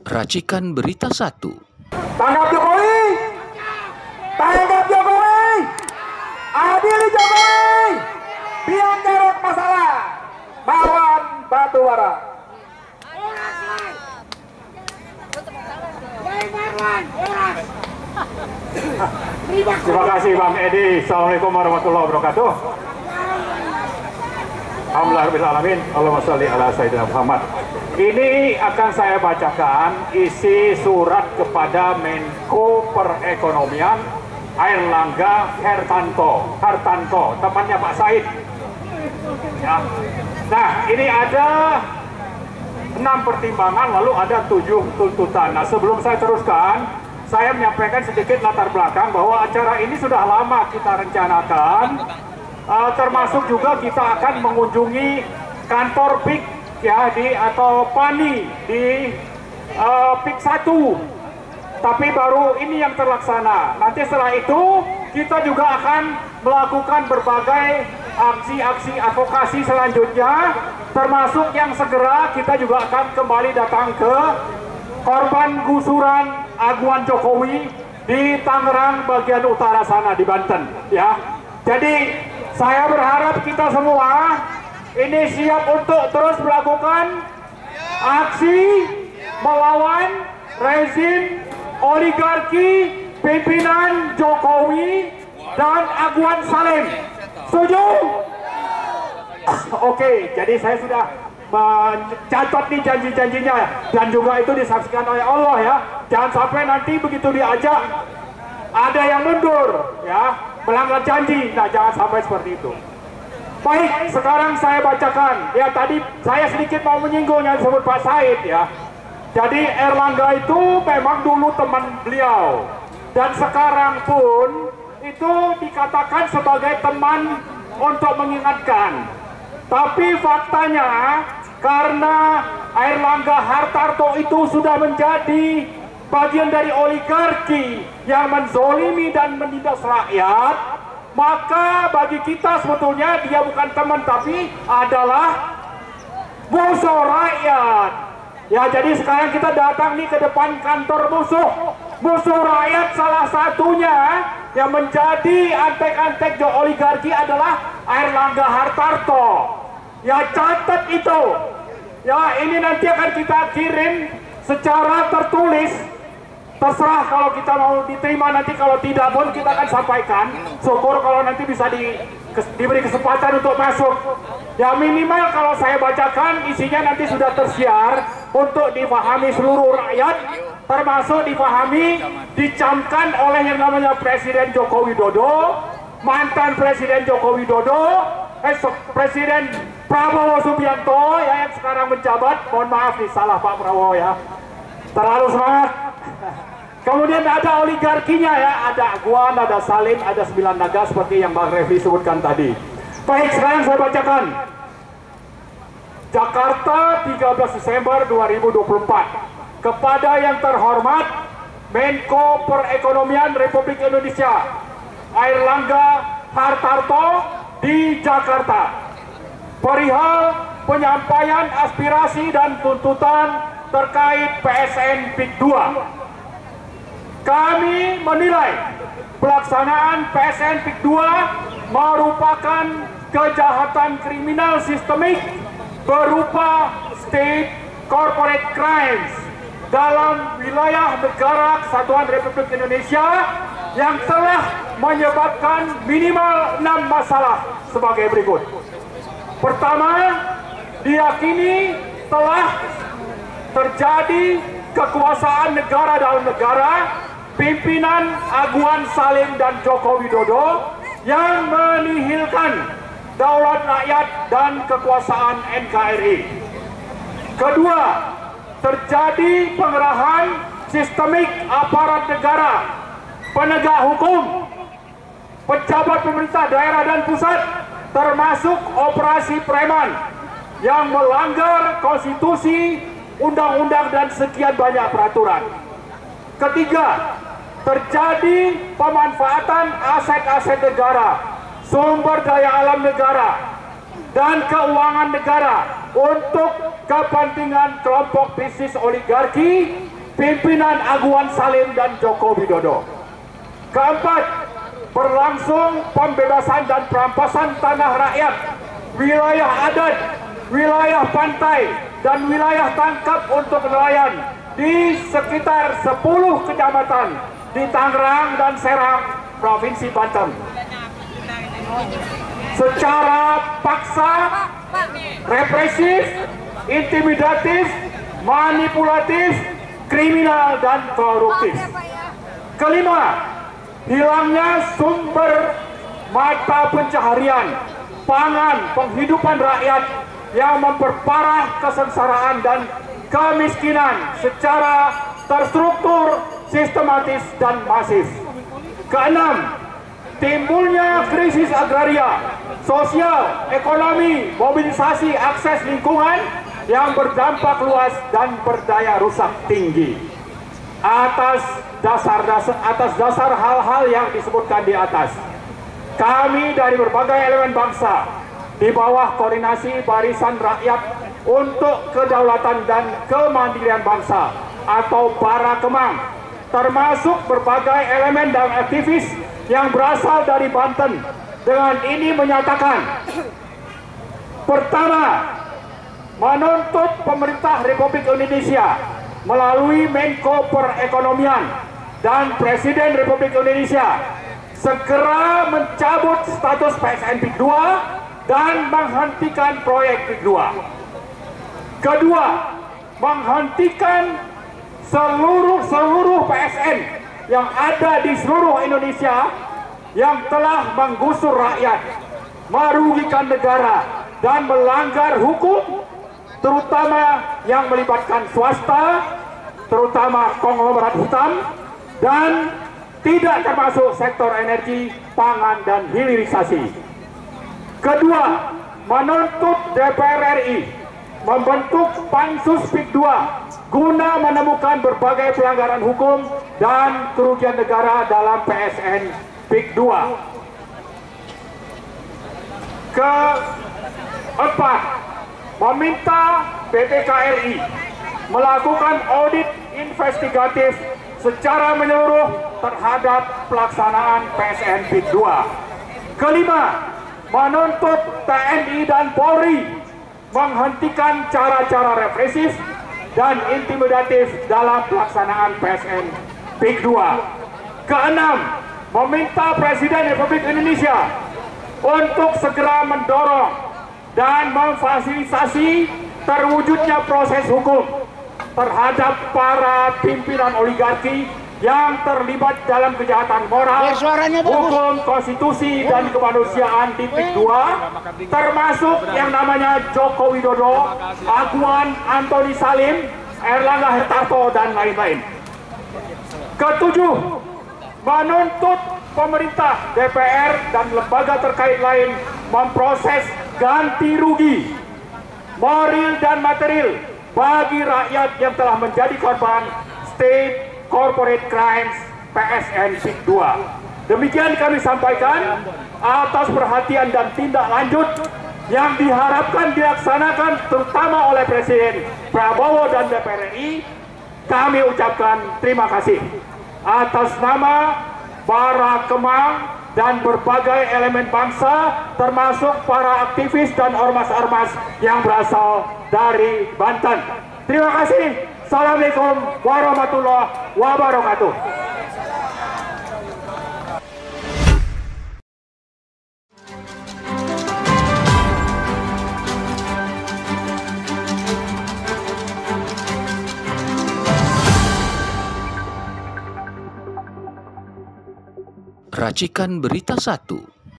Racikan Berita 1. Tanggap Jokowi! Tanggap Jokowi! Adili Jokowi! Biang kerok masalah! Lawan Batubara! Terima kasih Bang Edi. Assalamualaikum warahmatullahi wabarakatuh. Alhamdulillahirrahmanirrahim. Allahumma sholli ala sayyidina Muhammad. Ini akan saya bacakan isi surat kepada Menko Perekonomian Airlangga Hartanto, temannya Pak Said. Ya. Nah, ini ada 6 pertimbangan, lalu ada 7 tuntutan. Nah, sebelum saya teruskan, saya menyampaikan sedikit latar belakang bahwa acara ini sudah lama kita rencanakan, termasuk juga kita akan mengunjungi kantor PIK ya atau PANI di PIK 1, tapi baru ini yang terlaksana. Nanti setelah itu kita juga akan melakukan berbagai aksi-aksi advokasi selanjutnya, termasuk yang segera kita juga akan kembali datang ke korban gusuran Aguan Jokowi di Tangerang bagian utara sana di Banten ya. Jadi saya berharap kita semua ini siap untuk terus melakukan aksi melawan rezim oligarki pimpinan Jokowi dan Aguan Salim. Setuju? Oke, jadi saya sudah mencatat nih janji-janjinya dan juga itu disaksikan oleh Allah ya. Jangan sampai nanti begitu diajak ada yang mundur ya, melanggar janji. Nah, jangan sampai seperti itu. Baik, sekarang saya bacakan. Ya, tadi saya sedikit mau menyinggung yang disebut Pak Said ya. Jadi Airlangga itu memang dulu teman beliau dan sekarang pun itu dikatakan sebagai teman untuk mengingatkan. Tapi faktanya karena Airlangga Hartarto itu sudah menjadi bagian dari oligarki yang menzolimi dan menindas rakyat, maka bagi kita sebetulnya dia bukan teman tapi adalah musuh rakyat. Ya, jadi sekarang kita datang nih ke depan kantor musuh rakyat. Salah satunya yang menjadi antek-antek oligarki adalah Airlangga Hartarto. Ya, catat itu. Ya, ini nanti akan kita kirim secara tertulis. Terserah kalau kita mau diterima, nanti kalau tidak pun kita akan sampaikan. Syukur kalau nanti bisa diberi kesempatan untuk masuk. Ya, minimal kalau saya bacakan isinya nanti sudah tersiar untuk dipahami seluruh rakyat, termasuk dipahami, dicamkan oleh yang namanya Presiden Joko Widodo, mantan Presiden Joko Widodo, Presiden Prabowo Subianto ya, yang sekarang menjabat. Mohon maaf nih, salah Pak Prabowo ya, terlalu semangat. Kemudian ada oligarkinya ya, ada Aguan, ada Salim, ada 9 naga seperti yang Bang Refli sebutkan tadi. Baik, sekarang saya bacakan. Jakarta 13 Desember 2024. Kepada yang terhormat Menko Perekonomian Republik Indonesia Airlangga Hartarto di Jakarta, perihal penyampaian aspirasi dan tuntutan terkait PSN PIK 2. Kami menilai pelaksanaan PSN PIK 2 merupakan kejahatan kriminal sistemik berupa state corporate crimes dalam wilayah negara Kesatuan Republik Indonesia yang telah menyebabkan minimal 6 masalah sebagai berikut. Pertama, diyakini telah terjadi kekuasaan negara dalam negara pimpinan Aguan Salim dan Joko Widodo yang menihilkan daulat rakyat dan kekuasaan NKRI. Kedua, terjadi pengerahan sistemik aparat negara, penegak hukum, pejabat pemerintah daerah dan pusat, termasuk operasi preman yang melanggar konstitusi, undang-undang dan sekian banyak peraturan. Ketiga, terjadi pemanfaatan aset-aset negara, sumber daya alam negara, dan keuangan negara untuk kepentingan kelompok bisnis oligarki pimpinan Agwan Salim dan Joko Widodo. Keempat, berlangsung pembebasan dan perampasan tanah rakyat, wilayah adat, wilayah pantai, dan wilayah tangkap untuk nelayan di sekitar 10 kecamatan di Tangerang dan Serang, Provinsi Banten. Secara paksa, represif, intimidatif, manipulatif, kriminal, dan koruptif. Kelima, hilangnya sumber mata pencaharian, pangan, penghidupan rakyat yang memperparah kesengsaraan dan kemiskinan secara terstruktur, sistematis, dan masif. Keenam, timbulnya krisis agraria, sosial, ekonomi, mobilisasi akses lingkungan yang berdampak luas dan berdaya rusak tinggi. Atas dasar hal-hal yang disebutkan di atas, kami dari berbagai elemen bangsa di bawah koordinasi Barisan Rakyat untuk Kedaulatan dan Kemandirian Bangsa atau Barakemang, termasuk berbagai elemen dan aktivis yang berasal dari Banten, dengan ini menyatakan: pertama, menuntut pemerintah Republik Indonesia melalui Menko Perekonomian dan Presiden Republik Indonesia segera mencabut status PSN PIK 2 dan menghentikan proyek PIK 2. Kedua, menghentikan seluruh PSN yang ada di seluruh Indonesia yang telah menggusur rakyat, merugikan negara, dan melanggar hukum, terutama yang melibatkan swasta, terutama konglomerat hitam, dan tidak termasuk sektor energi, pangan, dan hilirisasi. Kedua, menuntut DPR RI membentuk Pansus PIK 2 guna menemukan berbagai pelanggaran hukum dan kerugian negara dalam PSN PIK 2. Keempat, meminta BPK RI melakukan audit investigatif secara menyeluruh terhadap pelaksanaan PSN PIK 2. Kelima, menuntut TNI dan Polri menghentikan cara-cara represif dan intimidatif dalam pelaksanaan PSN PIK 2. Keenam, meminta Presiden Republik Indonesia untuk segera mendorong dan memfasilitasi terwujudnya proses hukum terhadap para pimpinan oligarki yang terlibat dalam kejahatan moral, hukum, konstitusi, dan kemanusiaan di PIK 2, termasuk yang namanya Joko Widodo, Agwan, Antoni Salim, Erlangga Hartarto, dan lain-lain. Ketujuh, menuntut pemerintah, DPR, dan lembaga terkait lain memproses ganti rugi moral dan material bagi rakyat yang telah menjadi korban state corporate crimes PSN PIK 2. Demikian kami sampaikan atas perhatian dan tindak lanjut yang diharapkan dilaksanakan terutama oleh Presiden Prabowo dan DPR RI. Kami ucapkan terima kasih atas nama Barakemang dan berbagai elemen bangsa, termasuk para aktivis dan ormas-ormas yang berasal dari Banten. Terima kasih. Assalamualaikum warahmatullahi wabarakatuh. Racikan Berita 1.